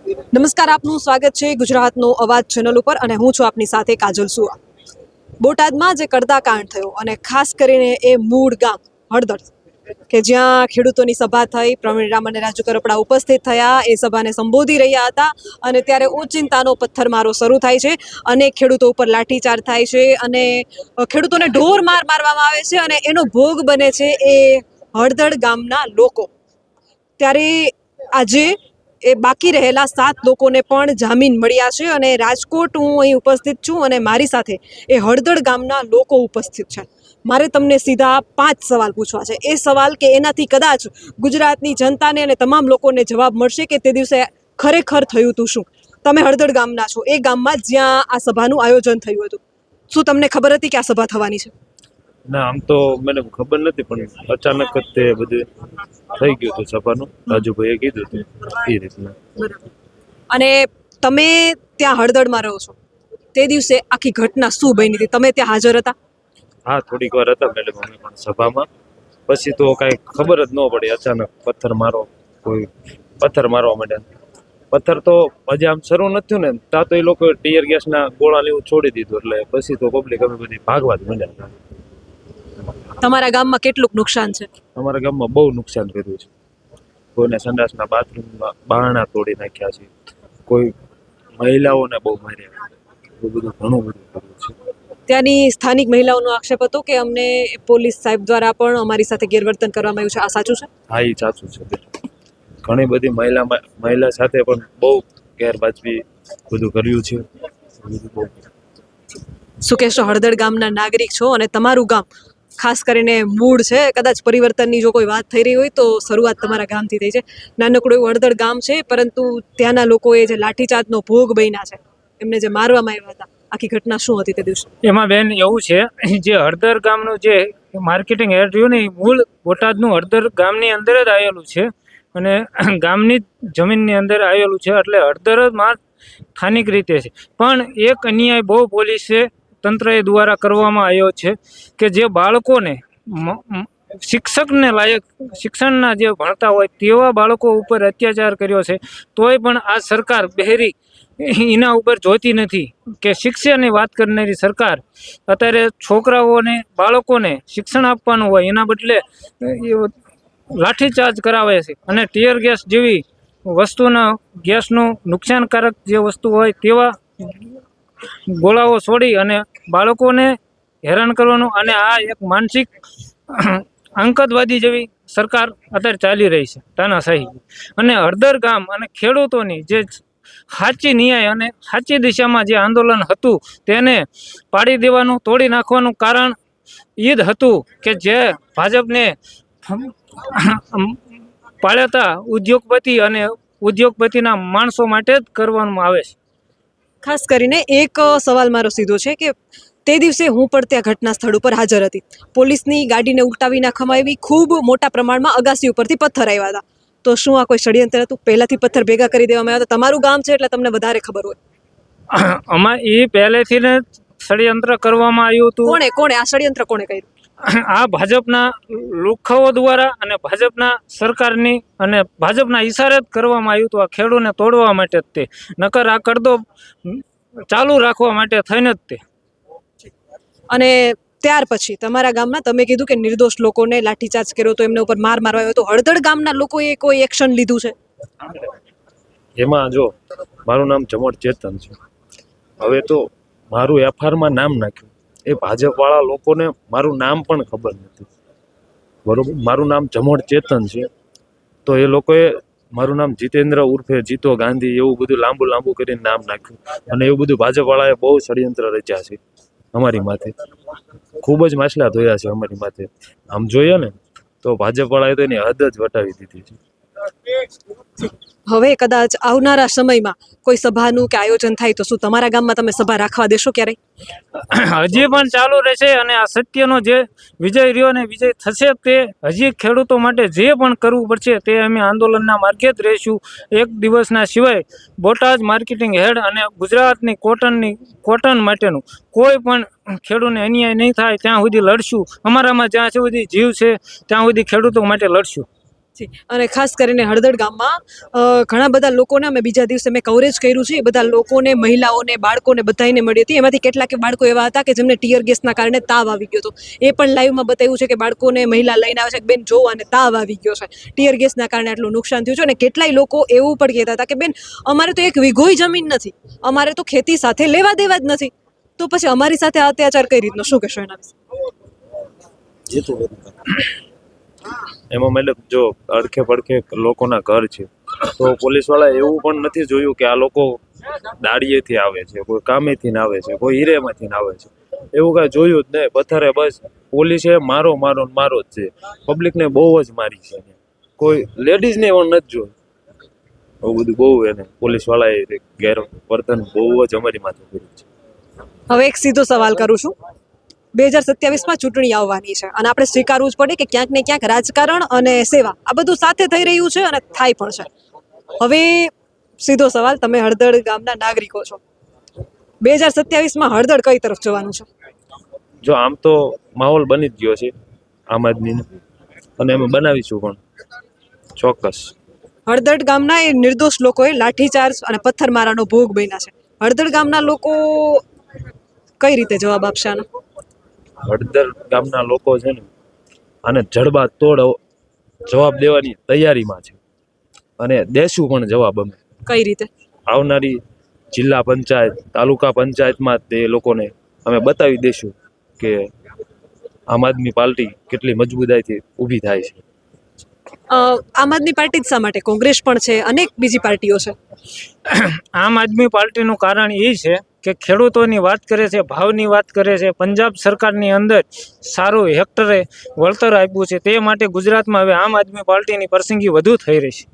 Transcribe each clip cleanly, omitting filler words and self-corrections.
નમસ્કાર, આપનું સ્વાગત છે ગુજરાતનો અવાજ ચેનલ ઉપર અને હું છું આપની સાથે કાજલ સુવા। બોટાદમાં જે કડદાકાંડ થયો અને ખાસ કરીને એ મૂળ ગામ હળદર કે જ્યાં ખેડૂતોની સભા થઈ, પ્રવીણ રામ અને રાજુ કરપડા ઉપસ્થિત થયા, એ સભાને સંબોધી રહ્યા હતા અને ત્યારે ઓચિંતાનો પથ્થરમારો શરૂ થાય છે અને ખેડૂતો ઉપર લાઠીચાર્જ થાય છે અને ખેડૂતોને ઢોર માર મારવામાં આવે છે અને એનો ભોગ બને છે એ હળદળ ગામના લોકો। ત્યારે આજે એ બાકી રહેલા 7 લોકોને પણ જામીન મળ્યા છે અને રાજકોટ હું અહીં ઉપસ્થિત છું અને મારી સાથે એ હળદળ ગામના લોકો ઉપસ્થિત છે। મારે તમને સીધા 5 સવાલ પૂછવા છે। એ સવાલ કે એનાથી કદાચ ગુજરાતની જનતાને અને તમામ લોકોને જવાબ મળશે કે તે દિવસે ખરેખર થયું હતું શું। તમે હળદળ ગામના છો, એ ગામમાં જ્યાં આ સભાનું આયોજન થયું હતું, શું તમને ખબર હતી કે આ સભા થવાની છે? ના, આમ તો મને ખબર નથી, પણ અચાનક જ તે બધું થઈ ગયું હતું સભાનું। રાજુભાઈએ કીધું હતું એ રીતના। અને તમે ત્યાં હળદળમાં રહો છો, તે દિવસે આખી ઘટના શું બની હતી? તમે ત્યાં હાજર હતા? હા, થોડીક વાર હતા મેડમ અમે પણ સભામાં। પછી તો કાંઈ ખબર જ ન પડી, અચાનક કોઈ પથ્થર મારવા માંડ્યા। પથ્થર તો હજી આમ શરૂ નથી થયું ને ત્યાં તો એ લોકો ટીયર ગેસના ગોળા ને એવું છોડી દીધું, એટલે પછી તો પબ્લિક અમે બધી ભાગવા જ માંડ્યા। તમારા ગામમાં કેટલું નુકસાન છે? અમારા ગામમાં બહુ નુકસાન કર્યું છે। કોઈને સંડાસના બાથરૂમમાં બારણા તોડી નાખ્યા છે, કોઈ મહિલાઓને બહુ માર્યા, એવું બધું ઘણું બધું કર્યું છે। ત્યાંની સ્થાનિક મહિલાઓનો આક્ષેપ હતો કે અમને પોલીસ સાહેબ દ્વારા પણ અમારી સાથે ગેરવર્તન કરવામાં આવ્યું છે, આ સાચું છે? હા, એ સાચું છે બેન। ઘણી બધી મહિલા સાથે પણ બહુ ગેરવાજબી બધું કર્યું છે। શું કહેશો? હળદળ ગામના નાગરિક છો અને તમારું ગામ ખાસ કરીને મૂળ છે, કદાચ પરિવર્તનની જો કોઈ વાત થઈ રહી હોય તો શરૂઆત તમારા ગામથી થઈ છે। નાનકડું એવું હળદળ ગામ છે, પરંતુ ત્યાંના લોકોએ જે લાઠીચાર્જનો ભોગ બન્યા છે, એમને જે મારવામાં આવ્યા હતા, આખી ઘટના શું હતી તે દિવસે? એમાં બેન એવું છે, જે હળદર ગામનું જે માર્કેટિંગ હેડ રહ્યું ને, એ મૂળ બોટાદનું હળદર ગામની અંદર જ આવેલું છે અને ગામની જમીનની અંદર આવેલું છે, એટલે હળદરમાં સ્થાનિક રીતે છે। પણ એક અન્યાય બહુ પોલીસે તંત્ર દ્વારા કરવામાં આવ્યો છે કે જે બાળકોને શિક્ષકને લાયક શિક્ષણના જે ભણતા હોય તેવા બાળકો ઉપર અત્યાચાર કર્યો છે, તોય પણ આ સરકાર બહેરી એના ઉપર જોતી નથી કે શિક્ષણની વાત કરનારી સરકાર અત્યારે છોકરાઓને બાળકોને શિક્ષણ આપવાનું હોય એના બદલે લાઠીચાર્જ કરાવે છે અને ટીયર ગેસ જેવી વસ્તુના ગેસનું નુકસાનકારક જે વસ્તુ હોય તેવા ગોળાઓ છોડી અને બાળકોને હેરાન કરવાનું, અને આ એક માનસિક આતંકવાદી જેવી સરકાર અત્યારે ચાલી રહી છે, તાનાશાહી। અને હળદર ગામ અને ખેડૂતોની જે સાચી ન્યાય અને સાચી દિશામાં જે આંદોલન હતું તેને પાડી દેવાનું, તોડી નાખવાનું કારણ એ જ હતું કે જે ભાજપને પાળ્યાતા ઉદ્યોગપતિ અને ઉદ્યોગપતિના માણસો માટે જ કરવામાં આવે છે। ખાસ કરીને એક સવાલ મારો સીધો છે કે તે દિવસે હું પણ ત્યાં ઘટના સ્થળ ઉપર હાજર હતી। પોલીસની ગાડીને ઉલટાવી નાખવામાં આવી, ખૂબ મોટા પ્રમાણમાં અગાસી ઉપરથી પથ્થર આવ્યા હતા, તો શું આ કોઈ ષડયંત્ર હતું? પહેલાથી પથ્થર ભેગા કરી દેવામાં આવ્યા હતા? તમારું ગામ છે એટલે તમને વધારે ખબર હોય। આમાં એ પહેલેથી ને ષડયંત્ર કરવામાં આવ્યું હતું। કોણે આ ષડયંત્ર કોણે કર્યું? આ ભાજપના લુખાઓ દ્વારા અને ભાજપના સરકારની અને ભાજપના ઈશારે જ કરવામાં આવ્યું હતું। આ ખેડૂતને તોડવા માટે જ તે, નકર આ કરદો ચાલુ રાખવા માટે થઈને જ તે। અને ત્યાર પછી તમારા ગામમાં તમે કીધું કે નિર્દોષ લોકોને લાઠીચાર્જ કર્યો તો એમને ઉપર માર મારવા આવ્યો તો હળદળ ગામના લોકોએ કોઈ એક્શન લીધું છે? એમાં જો મારું નામ જમોડ ચેતન છે, હવે તો મારું એફઆઈઆરમાં નામ નાખ્યું, એ ભાજપવાળા લોકોને મારું નામ પણ ખબર નથી, બરોબર? મારું નામ જમોડ ચેતન છે, તો એ લોકોએ મારું નામ જીતેન્દ્ર ઉર્ફે જીતો ગાંધી એવું બધું લાંબુ કરીને નામ નાખ્યું, અને એવું બધું ભાજપવાળાએ બહુ ષડયંત્ર રચ્યા છે અમારી માથે, ખૂબ જ માછલા ધોયા છે અમારી માથે। આમ જોઈએ ને તો ભાજપવાળાએ તો એની હદ જ વટાવી દીધી છે। હવે કદાચ આવનારા સમયમાં કોઈ સભાનું કે આયોજન થાય તો શું તમારા ગામમાં તમે સભા રાખવા દેશો ક્યારેય? હજી પણ ચાલુ રહેશે અને આ સત્યનો જે વિજય રહ્યો ને વિજય થશે તે હજી ખેડૂતો માટે જે પણ કરવું પડશે તે અમે આંદોલનના માર્ગે જ રહીશું। એક દિવસના સિવાય બોટાદ માર્કેટિંગ હેડ અને ગુજરાતની કોટન માટેનું કોઈ પણ ખેડૂતને અન્યાય નહીં થાય ત્યાં સુધી લડશું। અમારામાં જ્યાં સુધી જીવ છે ત્યાં સુધી ખેડૂતો માટે લડશું। જી. અને ખાસ કરીને હળદળ ગામમાં ઘણા બધા લોકોને અમે બીજા દિવસે મેં કવરેજ કર્યું છે. એ બધા લોકોને, મહિલાઓને, બાળકોને બધાને મળી હતી. એમાંથી કેટલાક બાળકો એવા હતા કે જેમને ટીયર ગેસના કારણે તાવ આવી ગયો હતો. એ પણ લાઈવમાં બતાવ્યું છે કે બાળકોને મહિલા લઈને આવે છે કે બેન જોવો અને તાવ આવી ગયો છે, ટીયર ગેસના કારણે આટલું નુકસાન થયું છે. અને કેટલાય લોકો એવું પણ કહેતા હતા કે બેન અમારે તો એક વીઘોય જમીન નથી, અમારે તો ખેતી સાથે લેવા દેવા જ નથી, તો પછી અમારી સાથે આ અત્યાચાર કઈ રીતનો, શું કહેશો એના વિશે? એમાં મતલબ જો અડખે પડખે લોકોના ઘર છે તો પોલીસવાળા એવું પણ નથી જોયું કે આ લોકો દાડીએથી આવે છે, કોઈ કામેથી ને આવે છે, કોઈ હીરેમાંથી ને આવે છે, એવું કાંઈ જોયું જ નહીં. પથ્થરે બસ પોલીસે મારો મારો ને મારો જ છે. પબ્લિકને બહુ જ મારી છે, કોઈ લેડીઝને પણ નથી જોયું. આવું બધું બહુ એને પોલીસવાળાએ ગેરવર્તન બહુ જ અમારી માથે કર્યું છે. હવે એક સીધો સવાલ કરું છું. 2027માં ચૂંટણી આવવાની છે અને આપણે સ્વીકારવું જ પડે કે ક્યાંક ને ક્યાંક રાજકારણ અને સેવા આ બધું સાથે થઈ રહ્યું છે અને થાય પણ છે. હવે સીધો સવાલ, તમે હળદળ ગામના નાગરિકો છો, 2027માં હળદળ કઈ તરફ જવાનું છે? જો આમ તો માહોલ બની જ ગયો છે આમ આદમીનો, અને અમે બનાવીશું પણ ચોક્કસ. હળદળ ગામના એ નિર્દોષ લોકોએ લાઠીચાર્જ અને પથ્થરમારાનો ભોગ બન્યા છે. હળદળ ગામના લોકો કઈ રીતે જવાબ આપશે આનો? હળદર ગામના લોકો છે ને આને જડબા તોડ જવાબ દેવાની તૈયારીમાં છે, અને દેશું પણ જવાબ અમે. કઈ રીતે? આવનારી જિલ્લા પંચાયત, તાલુકા પંચાયતમાં તે લોકોને અમે બતાવી દઈશું કે આમ આદમી પાર્ટી કેટલી મજબૂતાઈથી ઊભી થાય છે. આમ આદમી પાર્ટી જ શા માટે? કોંગ્રેસ પણ છે, અનેક બીજી પાર્ટીઓ છે. આમ આદમી પાર્ટીનું કારણ એ છે કે ખેડૂતોની વાત કરે છે, ભાવની વાત કરે છે. પંજાબ સરકારની અંદર સારું હેક્ટરે વળતર આપ્યું છે, તે માટે ગુજરાતમાં હવે આમ આદમી પાર્ટીની પસંદગી વધુ થઈ રહી છે.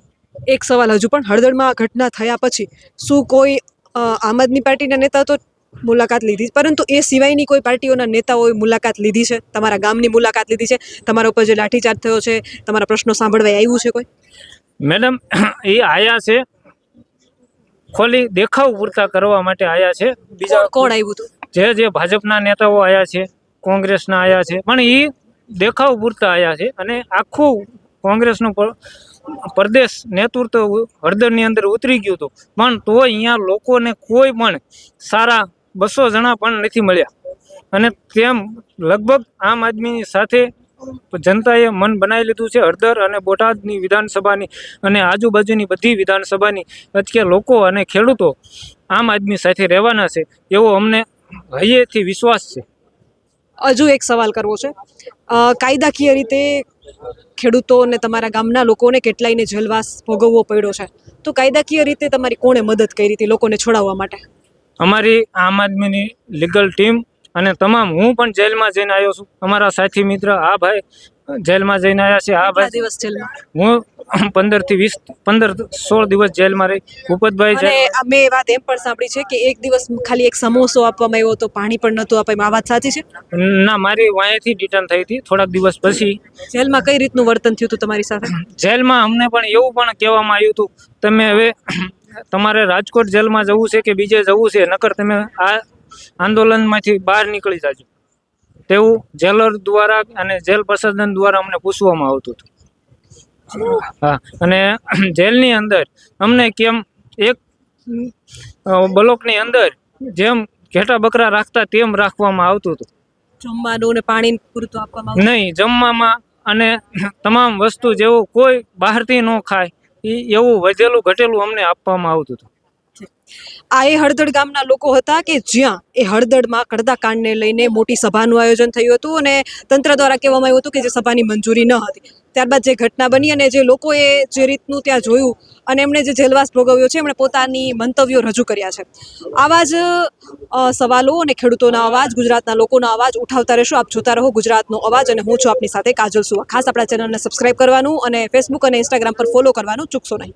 એક સવાલ હજુ પણ, હળદળમાં ઘટના થયા પછી શું કોઈ આમ આદમી પાર્ટીના નેતા તો મુલાકાત લીધી, પરંતુ એ સિવાયની કોઈ પાર્ટીઓના નેતાઓએ મુલાકાત લીધી છે? તમારા ગામની મુલાકાત લીધી છે? તમારા ઉપર જે લાઠીચાર્જ થયો છે, તમારા પ્રશ્નો સાંભળવા આવ્યું છે કોઈ? મેડમ, એ આયા છે ખાલી દેખાવ પૂરતા કરવા માટે આયા છે. બીજા કોણ આવ્યું હતું? જે ભાજપના નેતાઓ આયા છે, કોંગ્રેસના આયા છે, પણ એ દેખાવ પૂરતા આયા છે. અને આખું કોંગ્રેસનું પ્રદેશ નેતૃત્વ હળદરની અંદર ઉતરી ગયું હતું, પણ તો અહીંયા લોકોને કોઈ પણ સારા 200 જણા પણ નથી મળ્યા. અને તેમ લગભગ આમ આદમીની સાથે જનતાએ મન બનાવી લીધું છે. હળદર અને બોટાદની વિધાનસભાની અને આજુબાજુની બધી વિધાનસભાની અત્યારે લોકો અને ખેડૂતો આમ આદમી સાથે રહેવાના છે, એવો અમને હૈયેથી વિશ્વાસ છે. હજુ એક સવાલ કરવો છે. કાયદાકીય રીતે ખેડૂતો અને તમારા ગામના લોકોને કેટલાયને જેલવાસ ભોગવવો પડ્યો છે, તો કાયદાકીય રીતે તમારી કોણે મદદ કરી હતી લોકોને છોડાવવા માટે? અમારી આમ આદમીની લીગલ ટીમ અને તમામ, હું પણ જેલમાં જઈને આવ્યો છું. અમારા સાથી મિત્ર આ ભાઈ જેલમાં જઈને આવ્યા છે. આ કેટલા ભાઈ, દિવસ જેલમાં? હું 15-16 દિવસ જેલમાં રહી. ભૂપતભાઈ અને મેં એ વાત એમ પણ સાંભળી છે કે એક દિવસ ખાલી એક સમોસો આપવામાં આવ્યો હતો, પાણી પણ નહોતું આપ્યું. આ વાત સાચી છે? ના, મારી વાંયેથી ડિટેન થઈ હતી. થોડાક દિવસ પછી જેલમાં કઈ રીતનું વર્તન થયું હતું તમારી સાથે? જેલમાં અમને પણ એવું પણ કહેવામાં આવ્યું હતું, તમે હવે તમારે રાજકોટ જેલમાં જવું છે કે બીજે જવું છે, નકર તમે આ આંદોલનમાંથી બહાર નીકળી જાજો, તેવું જેલર દ્વારા અને જેલ પ્રશાસન દ્વારા અમને પૂછવામાં આવતું હતું. હા, અને જેલની અંદર અમને કેમ એક બ્લોકની અંદર જેમ ઘેટા બકરા રાખતા તેમ રાખવામાં આવતું હતું. જમવાનું અને પાણી પૂરતું આપવામાં આવતું? નહીં, જમવામાં અને તમામ વસ્તુ જેવું કોઈ બહારથી ન ખાય એવું વધેલું ઘટેલું અમને આપવામાં આવતું હતું. આ એ હળદળ ગામના લોકો હતા કે જ્યાં એ હળદળમાં કડદાકાંડને લઈને મોટી સભાનું આયોજન થયું હતું અને તંત્ર દ્વારા કહેવામાં આવ્યું હતું કે જે સભાની મંજૂરી ન હતી. ત્યારબાદ જે ઘટના બની અને જે લોકોએ જે રીતનું ત્યાં જોયું અને એમણે જે જેલવાસ ભોગવ્યો છે, એમણે પોતાની મંતવ્યો રજૂ કર્યા છે. આવા જ સવાલો અને ખેડૂતોના અવાજ, ગુજરાતના લોકોના અવાજ ઉઠાવતા રહેશો. આપ જોતા રહો ગુજરાતનો અવાજ, અને હું છું આપની સાથે કાજલ સુવા. ખાસ આપણા ચેનલને સબસ્ક્રાઇબ કરવાનું અને ફેસબુક અને ઇન્સ્ટાગ્રામ પર ફોલો કરવાનું ચૂકશો નહીં.